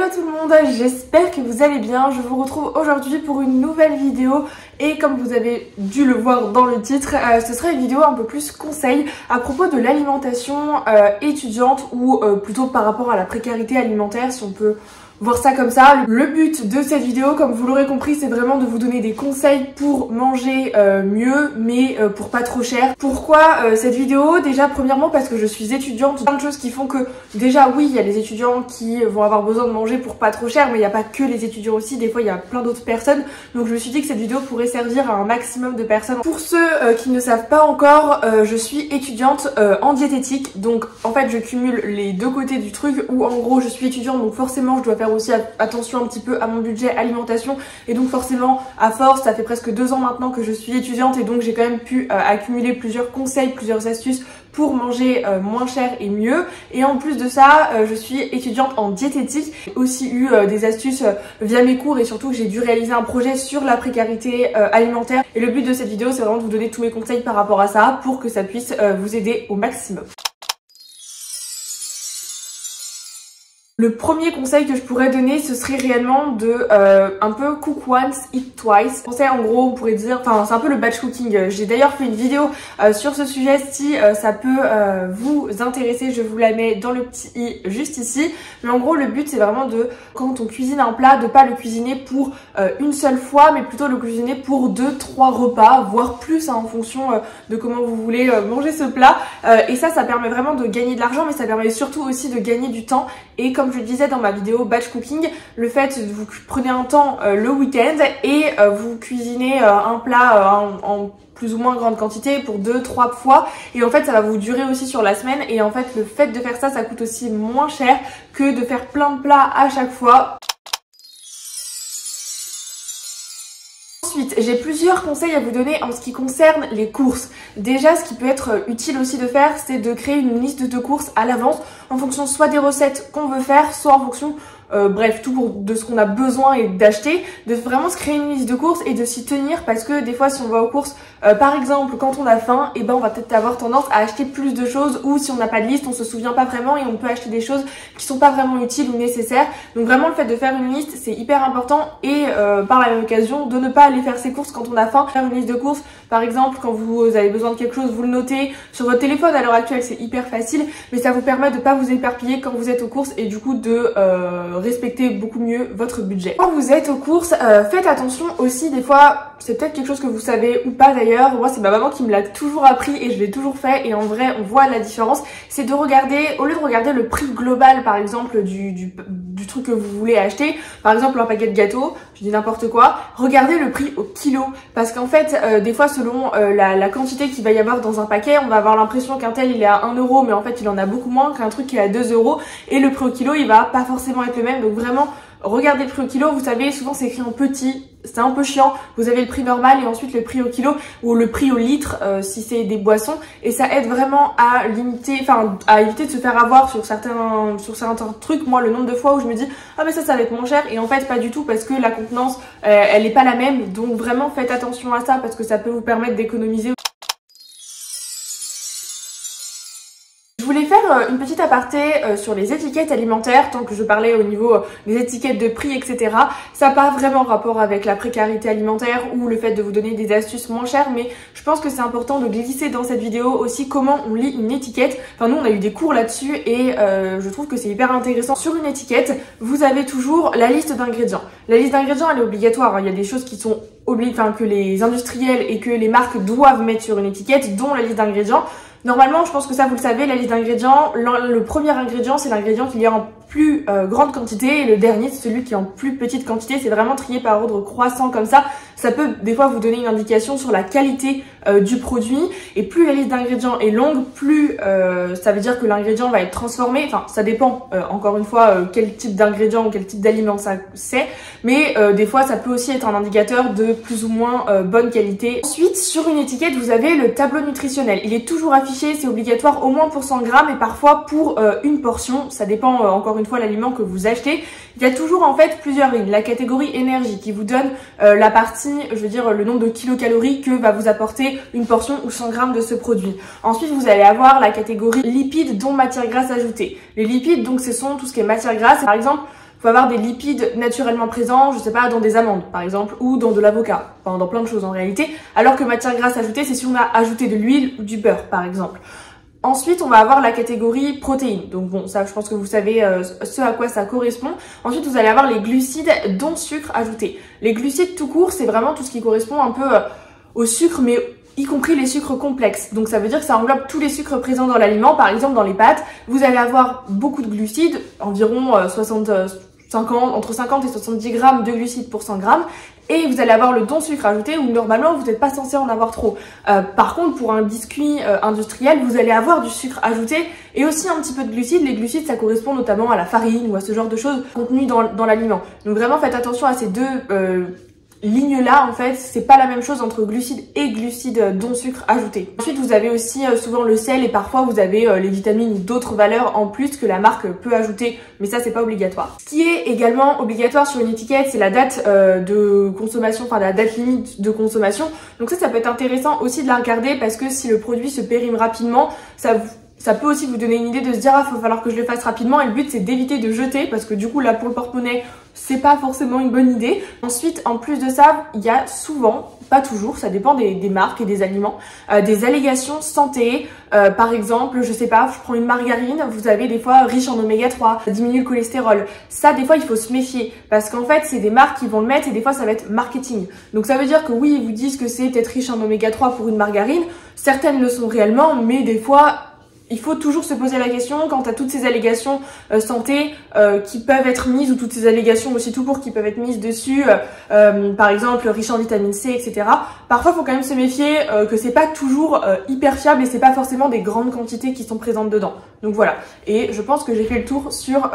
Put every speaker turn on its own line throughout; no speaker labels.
tout le monde, j'espère que vous allez bien. Je vous retrouve aujourd'hui pour une nouvelle vidéo et comme vous avez dû le voir dans le titre, ce sera une vidéo un peu plus conseil à propos de l'alimentation étudiante ou plutôt par rapport à la précarité alimentaire, si on peut voir ça comme ça. Le but de cette vidéo, comme vous l'aurez compris, c'est vraiment de vous donner des conseils pour manger mieux, mais pour pas trop cher. Pourquoi cette vidéo? Déjà, premièrement, parce que je suis étudiante. Plein de choses qui font que, déjà, oui, il y a les étudiants qui vont avoir besoin de manger pour pas trop cher, mais il n'y a pas que les étudiants aussi. Des fois, il y a plein d'autres personnes. Donc, je me suis dit que cette vidéo pourrait servir à un maximum de personnes. Pour ceux qui ne savent pas encore, je suis étudiante en diététique. Donc, en fait, je cumule les deux côtés du truc où, en gros, je suis étudiante, donc forcément, je dois faire aussi attention un petit peu à mon budget alimentation et donc forcément à force, ça fait presque 2 ans maintenant que je suis étudiante et donc j'ai quand même pu accumuler plusieurs conseils, plusieurs astuces pour manger moins cher et mieux. Et en plus de ça, je suis étudiante en diététique. J'ai aussi eu des astuces via mes cours et surtout que j'ai dû réaliser un projet sur la précarité alimentaire. Et le but de cette vidéo, c'est vraiment de vous donner tous mes conseils par rapport à ça pour que ça puisse vous aider au maximum. Le premier conseil que je pourrais donner, ce serait réellement de un peu cook once, eat twice. Conseil en gros, on pourrait dire, enfin c'est un peu le batch cooking. J'ai d'ailleurs fait une vidéo sur ce sujet, si ça peut vous intéresser, je vous la mets dans le petit i juste ici. Mais en gros, le but c'est vraiment de, quand on cuisine un plat, de pas le cuisiner pour une seule fois, mais plutôt le cuisiner pour 2-3 repas, voire plus en fonction de comment vous voulez manger ce plat. Et ça permet vraiment de gagner de l'argent, mais ça permet surtout aussi de gagner du temps. Et comme je le disais dans ma vidéo batch cooking, le fait de vous prenez un temps le week-end et vous cuisinez un plat en plus ou moins grande quantité pour 2-3 fois et en fait ça va vous durer aussi sur la semaine et en fait le fait de faire ça, ça coûte aussi moins cher que de faire plein de plats à chaque fois. Ensuite, j'ai plusieurs conseils à vous donner en ce qui concerne les courses. Déjà, ce qui peut être utile aussi de faire, c'est de créer une liste de courses à l'avance en fonction soit des recettes qu'on veut faire, soit en fonction bref, tout de ce qu'on a besoin et d'acheter, de vraiment se créer une liste de courses et de s'y tenir parce que des fois si on va aux courses, par exemple quand on a faim, et ben on va peut-être avoir tendance à acheter plus de choses ou si on n'a pas de liste, on se souvient pas vraiment et on peut acheter des choses qui sont pas vraiment utiles ou nécessaires. Donc vraiment le fait de faire une liste c'est hyper important et par la même occasion de ne pas aller faire ses courses quand on a faim. Faire une liste de courses, par exemple quand vous avez besoin de quelque chose, vous le notez sur votre téléphone. À l'heure actuelle c'est hyper facile, mais ça vous permet de pas vous éparpiller quand vous êtes aux courses et du coup de respecter beaucoup mieux votre budget. Quand vous êtes aux courses, faites attention aussi, des fois, c'est peut-être quelque chose que vous savez ou pas d'ailleurs, moi c'est ma maman qui me l'a toujours appris et je l'ai toujours fait et en vrai on voit la différence, c'est de regarder, au lieu de regarder le prix global par exemple du truc que vous voulez acheter, par exemple un paquet de gâteaux, je dis n'importe quoi, regardez le prix au kilo parce qu'en fait des fois selon la quantité qu'il va y avoir dans un paquet, on va avoir l'impression qu'un tel il est à 1 euro mais en fait il en a beaucoup moins qu'un truc qui est à 2 euros et le prix au kilo il va pas forcément être le même. Donc vraiment regardez le prix au kilo, vous savez souvent c'est écrit en petit, c'est un peu chiant, vous avez le prix normal et ensuite le prix au kilo ou le prix au litre si c'est des boissons et ça aide vraiment à limiter, enfin à éviter de se faire avoir sur certains trucs. Moi le nombre de fois où je me dis ah mais ça va être moins cher et en fait pas du tout parce que la contenance elle est pas la même, donc vraiment faites attention à ça parce que ça peut vous permettre d'économiser. Je voulais faire une petite aparté sur les étiquettes alimentaires, tant que je parlais au niveau des étiquettes de prix, etc. Ça n'a pas vraiment rapport avec la précarité alimentaire ou le fait de vous donner des astuces moins chères, mais je pense que c'est important de glisser dans cette vidéo aussi comment on lit une étiquette. Enfin nous on a eu des cours là-dessus et je trouve que c'est hyper intéressant. Sur une étiquette, vous avez toujours la liste d'ingrédients. La liste d'ingrédients elle est obligatoire, hein. Il y a des choses qui sont que les industriels et que les marques doivent mettre sur une étiquette, dont la liste d'ingrédients. Normalement, je pense que ça vous le savez, la liste d'ingrédients, le premier ingrédient c'est l'ingrédient qu'il y a en plus grande quantité et le dernier c'est celui qui est en plus petite quantité. C'est vraiment trié par ordre croissant comme ça. Ça peut des fois vous donner une indication sur la qualité du produit et plus la liste d'ingrédients est longue, plus ça veut dire que l'ingrédient va être transformé. Enfin ça dépend encore une fois quel type d'ingrédient ou quel type d'aliment ça c'est, mais des fois ça peut aussi être un indicateur de plus ou moins bonne qualité. Ensuite sur une étiquette vous avez le tableau nutritionnel. Il est toujours affiché, c'est obligatoire au moins pour 100 grammes et parfois pour une portion, ça dépend encore une fois l'aliment que vous achetez. Il y a toujours en fait plusieurs lignes. La catégorie énergie qui vous donne la partie, je veux dire le nombre de kilocalories que va vous apporter une portion ou 100 grammes de ce produit. Ensuite vous allez avoir la catégorie lipides dont matières grasses ajoutées. Les lipides donc ce sont tout ce qui est matières grasses. Par exemple faut avoir des lipides naturellement présents, je sais pas, dans des amandes par exemple, ou dans de l'avocat, enfin dans plein de choses en réalité, alors que matière grasse ajoutée, c'est si on a ajouté de l'huile ou du beurre par exemple. Ensuite, on va avoir la catégorie protéines. Donc bon, ça, je pense que vous savez ce à quoi ça correspond. Ensuite, vous allez avoir les glucides, dont sucre ajouté. Les glucides tout court, c'est vraiment tout ce qui correspond un peu au sucre, mais y compris les sucres complexes. Donc ça veut dire que ça englobe tous les sucres présents dans l'aliment. Par exemple, dans les pâtes, vous allez avoir beaucoup de glucides, environ entre 50 et 70 grammes de glucides pour 100 grammes. Et vous allez avoir le don sucre ajouté où normalement vous n'êtes pas censé en avoir trop. Par contre, pour un biscuit industriel, vous allez avoir du sucre ajouté et aussi un petit peu de glucides. Les glucides, ça correspond notamment à la farine ou à ce genre de choses contenues dans l'aliment. Donc vraiment, faites attention à ces deux lignes-là, en fait, c'est pas la même chose entre glucides et glucides dont sucre ajouté. Ensuite, vous avez aussi souvent le sel et parfois vous avez les vitamines ou d'autres valeurs en plus que la marque peut ajouter, mais ça c'est pas obligatoire. Ce qui est également obligatoire sur une étiquette, c'est la date de consommation, enfin la date limite de consommation. Donc ça peut être intéressant aussi de la regarder parce que si le produit se périme rapidement, ça peut aussi vous donner une idée de se dire ah, faut falloir que je le fasse rapidement, et le but c'est d'éviter de jeter parce que du coup là pour le porte-monnaie c'est pas forcément une bonne idée. Ensuite, en plus de ça, il y a souvent, pas toujours, ça dépend des marques et des aliments, des allégations santé. Par exemple, je sais pas, je prends une margarine, vous avez des fois riche en oméga 3, ça diminue le cholestérol. Ça, des fois, il faut se méfier parce qu'en fait, c'est des marques qui vont le mettre et des fois, ça va être marketing. Donc ça veut dire que oui, ils vous disent que c'est peut-être riche en oméga 3 pour une margarine. Certaines le sont réellement, mais des fois, il faut toujours se poser la question quant à toutes ces allégations santé qui peuvent être mises, ou toutes ces allégations aussi tout court qui peuvent être mises dessus, par exemple riche en vitamine C, etc. Parfois, il faut quand même se méfier que c'est pas toujours hyper fiable et c'est pas forcément des grandes quantités qui sont présentes dedans. Donc voilà. Et je pense que j'ai fait le tour sur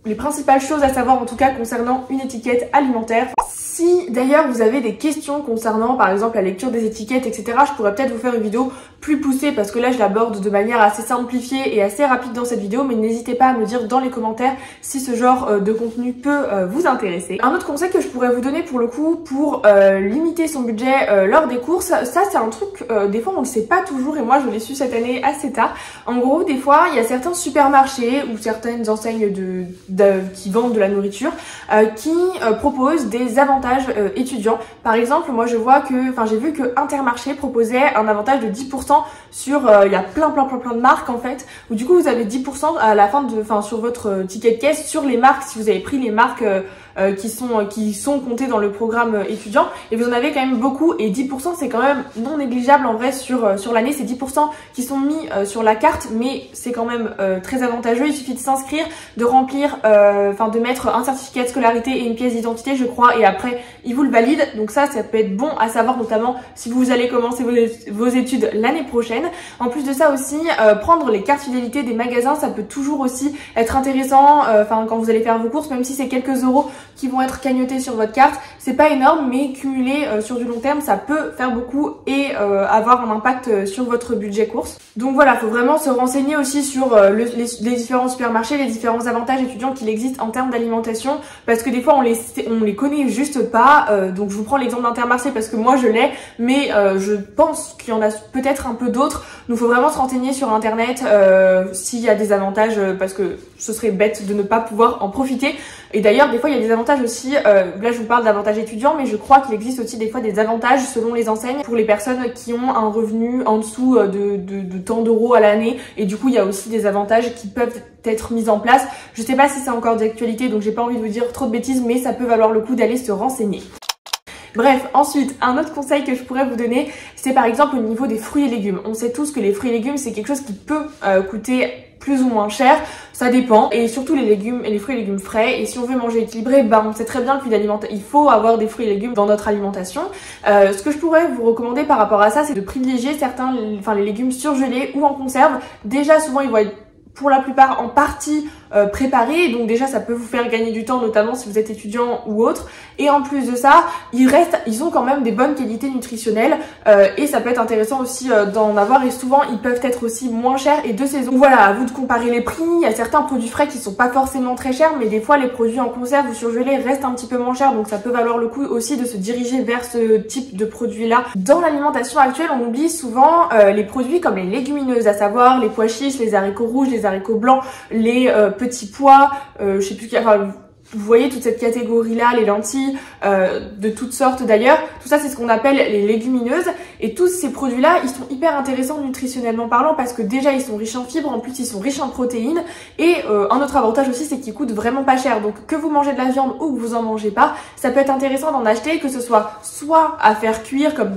les principales choses à savoir en tout cas concernant une étiquette alimentaire. Si d'ailleurs vous avez des questions concernant par exemple la lecture des étiquettes, etc., je pourrais peut-être vous faire une vidéo plus poussée parce que là je l'aborde de manière assez simplifiée et assez rapide dans cette vidéo, mais n'hésitez pas à me dire dans les commentaires si ce genre de contenu peut vous intéresser. Un autre conseil que je pourrais vous donner pour le coup pour limiter son budget lors des courses, ça c'est un truc, des fois on ne le sait pas toujours et moi je l'ai su cette année assez tard. En gros, des fois il y a certains supermarchés ou certaines enseignes qui vendent de la nourriture qui proposent des avantages étudiants. Par exemple, moi j'ai vu que Intermarché proposait un avantage de 10% sur, il y a plein de marques en fait, où du coup vous avez 10% à la fin sur votre ticket de caisse sur les marques, si vous avez pris les marques qui sont comptées dans le programme étudiant, et vous en avez quand même beaucoup, et 10% c'est quand même non négligeable en vrai sur l'année. C'est 10% qui sont mis sur la carte, mais c'est quand même très avantageux. Il suffit de s'inscrire, de remplir, de mettre un certificat de scolarité et une pièce d'identité je crois, et après ils vous le valident. Donc ça peut être bon à savoir, notamment si vous allez commencer vos études l'année prochaine. En plus de ça aussi, prendre les cartes fidélité des magasins, ça peut toujours aussi être intéressant, quand vous allez faire vos courses, même si c'est quelques euros qui vont être cagnotés sur votre carte, c'est pas énorme, mais cumulé sur du long terme, ça peut faire beaucoup et avoir un impact sur votre budget course. Donc voilà, faut vraiment se renseigner aussi sur les différents supermarchés, les différents avantages étudiants qu'il existe en termes d'alimentation, parce que des fois on les connaît juste pas. Donc je vous prends l'exemple d'Intermarché parce que moi je l'ai, mais je pense qu'il y en a peut-être un peu d'autres. Donc il faut vraiment se renseigner sur internet s'il y a des avantages, parce que ce serait bête de ne pas pouvoir en profiter. Et d'ailleurs, des fois, il y a des avantages aussi, là je vous parle d'avantages étudiants, mais je crois qu'il existe aussi des fois des avantages selon les enseignes pour les personnes qui ont un revenu en dessous de tant d'euros à l'année, et du coup il y a aussi des avantages qui peuvent être mis en place. Je sais pas si c'est encore d'actualité, donc j'ai pas envie de vous dire trop de bêtises, mais ça peut valoir le coup d'aller se renseigner. Bref, ensuite, un autre conseil que je pourrais vous donner, c'est par exemple au niveau des fruits et légumes. On sait tous que les fruits et légumes, c'est quelque chose qui peut coûter plus ou moins cher, ça dépend, et surtout les légumes et les fruits et légumes frais. Et si on veut manger équilibré, on sait très bien qu'il faut avoir des fruits et légumes dans notre alimentation. Ce que je pourrais vous recommander par rapport à ça, c'est de privilégier les légumes surgelés ou en conserve. Déjà, souvent ils vont être pour la plupart en partie préparés, donc déjà ça peut vous faire gagner du temps, notamment si vous êtes étudiant ou autre. Et en plus de ça, ils ont quand même des bonnes qualités nutritionnelles, et ça peut être intéressant aussi d'en avoir, et souvent ils peuvent être aussi moins chers et de saison. Donc voilà, à vous de comparer les prix. Il y a certains produits frais qui sont pas forcément très chers, mais des fois les produits en conserve ou surgelés restent un petit peu moins chers, donc ça peut valoir le coup aussi de se diriger vers ce type de produit là. Dans l'alimentation actuelle, on oublie souvent les produits comme les légumineuses, à savoir les pois chiches, les haricots rouges, les haricots blancs, les petits pois, je sais plus, enfin, vous voyez toute cette catégorie-là, les lentilles, de toutes sortes d'ailleurs. Tout ça, c'est ce qu'on appelle les légumineuses. Et tous ces produits-là, ils sont hyper intéressants nutritionnellement parlant parce que déjà, ils sont riches en fibres, en plus, ils sont riches en protéines. Et un autre avantage aussi, c'est qu'ils coûtent vraiment pas cher. Donc, que vous mangez de la viande ou que vous en mangez pas, ça peut être intéressant d'en acheter, que ce soit à faire cuire comme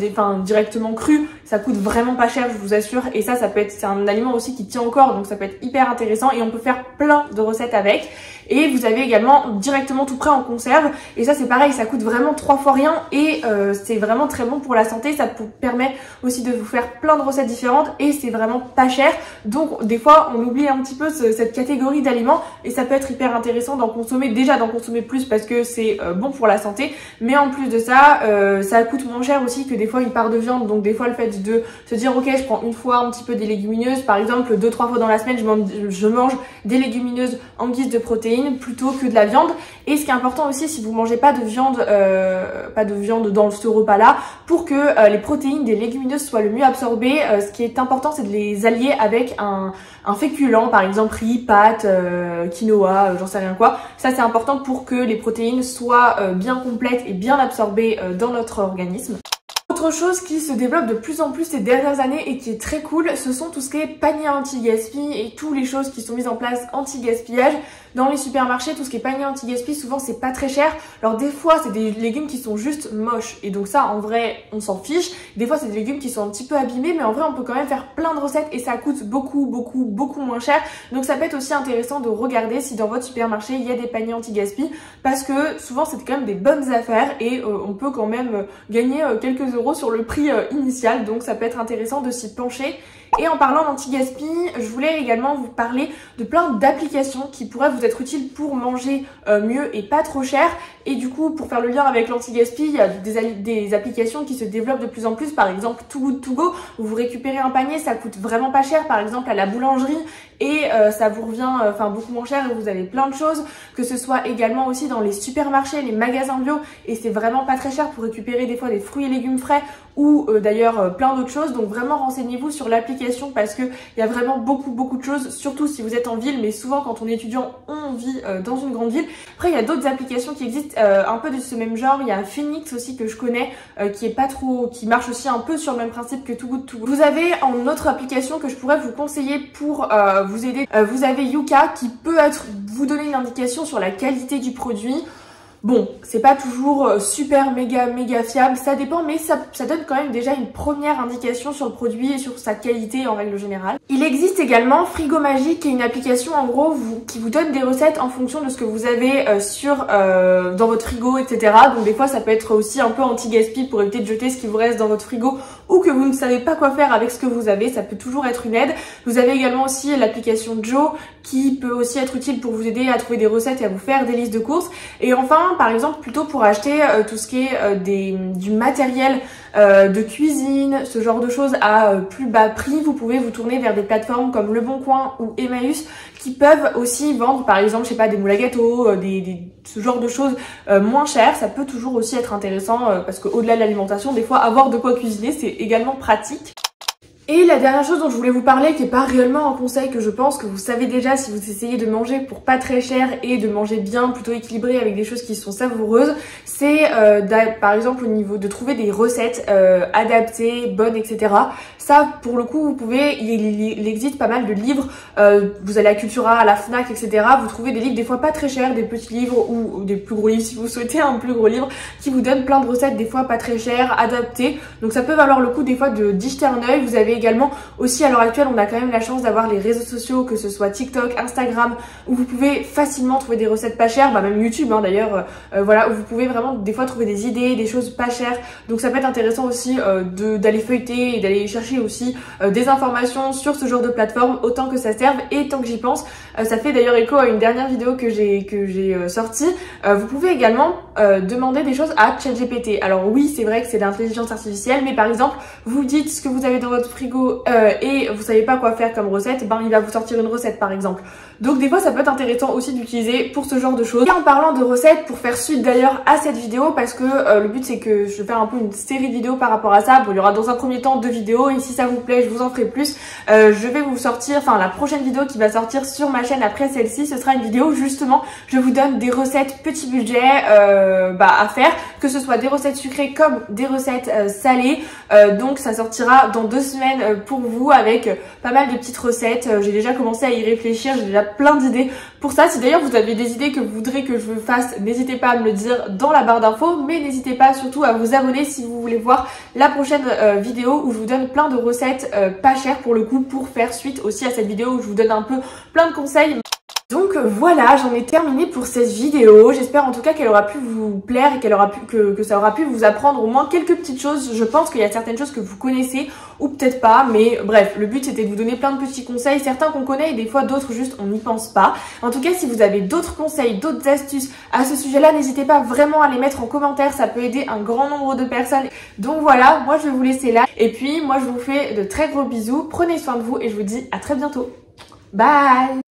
directement cru. Ça coûte vraiment pas cher, je vous assure. Et ça peut être, c'est un aliment aussi qui tient encore, donc ça peut être hyper intéressant. Et on peut faire plein de recettes avec. Et vous avez également directement tout prêt en conserve. Et ça, c'est pareil, ça coûte vraiment 3 fois rien. Et c'est vraiment très bon pour la santé. Ça vous permet aussi de vous faire plein de recettes différentes. Et c'est vraiment pas cher. Donc, des fois, on oublie un petit peu cette catégorie d'aliments. Et ça peut être hyper intéressant d'en consommer. Déjà, d'en consommer plus parce que c'est bon pour la santé. Mais en plus de ça, ça coûte moins cher aussi que des fois une part de viande. Donc, des fois, le fait de se dire, ok, je prends une fois un petit peu des légumineuses. Par exemple, 2-3 fois dans la semaine, je mange des légumineuses en guise de protéines plutôt que de la viande. Et ce qui est important aussi, si vous mangez pas de viande dans ce repas là, pour que les protéines des légumineuses soient le mieux absorbées, ce qui est important, c'est de les allier avec un féculent, par exemple riz, pâtes, quinoa, j'en sais rien quoi. Ça, c'est important pour que les protéines soient bien complètes et bien absorbées dans notre organisme. Autre chose qui se développe de plus en plus ces dernières années et qui est très cool, ce sont tout ce qui est panier anti-gaspi et toutes les choses qui sont mises en place anti-gaspillage. Dans les supermarchés, tout ce qui est panier anti-gaspi, souvent c'est pas très cher. Alors des fois c'est des légumes qui sont juste moches et donc ça en vrai on s'en fiche. Des fois c'est des légumes qui sont un petit peu abîmés mais en vrai on peut quand même faire plein de recettes et ça coûte beaucoup moins cher. Donc ça peut être aussi intéressant de regarder si dans votre supermarché il y a des paniers anti-gaspi parce que souvent c'est quand même des bonnes affaires et on peut quand même gagner quelques euros sur le prix initial. Donc ça peut être intéressant de s'y pencher. Et en parlant d'anti-gaspi, je voulais également vous parler de plein d'applications qui pourraient vous être utiles pour manger mieux et pas trop cher. Et du coup, pour faire le lien avec l'anti-gaspi, il y a des applications qui se développent de plus en plus. Par exemple, Too Good To Go, où vous récupérez un panier, ça coûte vraiment pas cher. Par exemple, à la boulangerie, et ça vous revient beaucoup moins cher et vous avez plein de choses. Que ce soit également aussi dans les supermarchés, les magasins bio, et c'est vraiment pas très cher pour récupérer des fois des fruits et légumes frais ou d'ailleurs plein d'autres choses. Donc vraiment renseignez-vous sur l'application parce que il y a vraiment beaucoup de choses, surtout si vous êtes en ville, mais souvent quand on est étudiant, on vit dans une grande ville. Après il y a d'autres applications qui existent un peu de ce même genre. Il y a Phoenix aussi que je connais qui marche aussi un peu sur le même principe que Too Good To Go. Vous avez en autre application que je pourrais vous conseiller pour vous aider, vous avez Yuka qui peut vous donner une indication sur la qualité du produit. Bon, c'est pas toujours super méga fiable, ça dépend, mais ça donne quand même déjà une première indication sur le produit et sur sa qualité en règle générale. Il existe également Frigo Magique, qui est une application en gros qui vous donne des recettes en fonction de ce que vous avez dans votre frigo, etc. Donc des fois ça peut être aussi un peu anti-gaspi pour éviter de jeter ce qui vous reste dans votre frigo ou que vous ne savez pas quoi faire avec ce que vous avez, ça peut toujours être une aide. Vous avez également aussi l'application Joe qui peut aussi être utile pour vous aider à trouver des recettes et à vous faire des listes de courses. Et enfin, par exemple, plutôt pour acheter tout ce qui est du matériel de cuisine, ce genre de choses à plus bas prix, vous pouvez vous tourner vers des plateformes comme Le Bon Coin ou Emmaüs qui peuvent aussi vendre, par exemple, je sais pas, des moules à gâteaux, ce genre de choses moins chères. Ça peut toujours aussi être intéressant parce qu'au-delà de l'alimentation, des fois, avoir de quoi cuisiner, c'est également pratique. Et la dernière chose dont je voulais vous parler, qui n'est pas réellement un conseil que je pense que vous savez déjà si vous essayez de manger pour pas très cher et de manger bien, plutôt équilibré avec des choses qui sont savoureuses, c'est par exemple au niveau de trouver des recettes adaptées, bonnes, etc. Ça, pour le coup, vous pouvez, il existe pas mal de livres, vous allez à Cultura, à la Fnac, etc. Vous trouvez des livres des fois pas très chers, des petits livres ou des plus gros livres si vous souhaitez un plus gros livre, qui vous donnent plein de recettes des fois pas très chères, adaptées. Donc ça peut valoir le coup des fois d'y jeter un œil. Vous avez également aussi à l'heure actuelle, on a quand même la chance d'avoir les réseaux sociaux, que ce soit TikTok, Instagram, où vous pouvez facilement trouver des recettes pas chères, même YouTube d'ailleurs, voilà, où vous pouvez vraiment des fois trouver des idées, des choses pas chères. Donc ça peut être intéressant aussi d'aller feuilleter et d'aller chercher aussi des informations sur ce genre de plateforme autant que ça serve. Et tant que j'y pense, ça fait d'ailleurs écho à une dernière vidéo que j'ai sortie. Vous pouvez également demander des choses à ChatGPT. Alors oui, c'est vrai que c'est de l'intelligence artificielle, mais par exemple, vous dites ce que vous avez dans votre frigo frigo et vous savez pas quoi faire comme recette, ben il va vous sortir une recette par exemple. Donc des fois ça peut être intéressant aussi d'utiliser pour ce genre de choses. Et en parlant de recettes, pour faire suite d'ailleurs à cette vidéo, parce que le but c'est que je vais faire un peu une série de vidéos par rapport à ça. Bon, il y aura dans un premier temps 2 vidéos et si ça vous plaît je vous en ferai plus. Je vais vous sortir, enfin la prochaine vidéo qui va sortir sur ma chaîne après celle-ci, ce sera une vidéo où justement je vous donne des recettes petit budget à faire, que ce soit des recettes sucrées comme des recettes salées. Donc ça sortira dans 2 semaines pour vous avec pas mal de petites recettes. J'ai déjà commencé à y réfléchir, j'ai déjà plein d'idées pour ça. Si d'ailleurs vous avez des idées que vous voudrez que je fasse, n'hésitez pas à me le dire dans la barre d'infos, mais n'hésitez pas surtout à vous abonner si vous voulez voir la prochaine vidéo où je vous donne plein de recettes pas chères pour le coup, pour faire suite aussi à cette vidéo où je vous donne un peu plein de conseils. Donc voilà, j'en ai terminé pour cette vidéo. J'espère en tout cas qu'elle aura pu vous plaire et qu'elle aura pu que ça aura pu vous apprendre au moins quelques petites choses. Je pense qu'il y a certaines choses que vous connaissez ou peut-être pas, mais bref, le but c'était de vous donner plein de petits conseils, certains qu'on connaît et des fois d'autres juste on n'y pense pas. En tout cas, si vous avez d'autres conseils, d'autres astuces à ce sujet-là, n'hésitez pas vraiment à les mettre en commentaire, ça peut aider un grand nombre de personnes. Donc voilà, moi je vais vous laisser là et puis moi je vous fais de très gros bisous, prenez soin de vous et je vous dis à très bientôt. Bye!